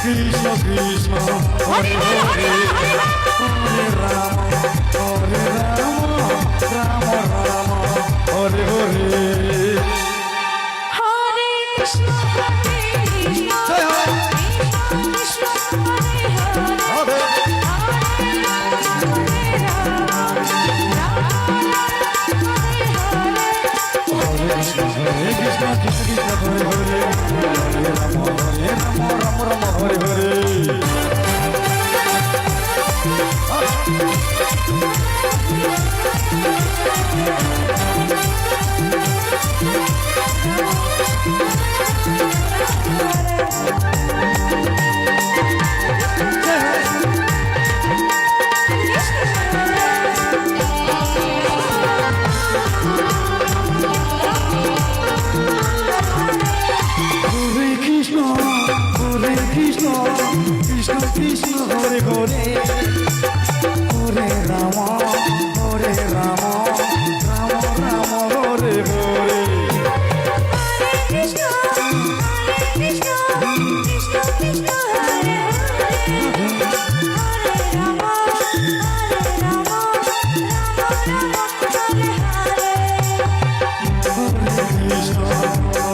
কৃষ্ণ কৃষ্ণ হরে হরে হরে রাম রাম রাম হরে হরে হরে কৃষ্ণ হরে কৃষ্ণ জয় হো। কৃষ্ণ হরে হরে হরে কৃষ্ণ হরে কৃষ্ণ কৃষ্ণ কৃষ্ণ হরে হরে হরে রাম রাম রাম হরে হরে হরে কৃষ্ণ কৃষ্ণ কৃষ্ণ হরে হরে হরে রাম রাম রাম হরে হরে কৃষ্ণ কৃষ্ণ কৃষ্ণ কৃষ্ণ হরে হরে হরে রাম রাম হরে হরে হরে কৃষ্ণ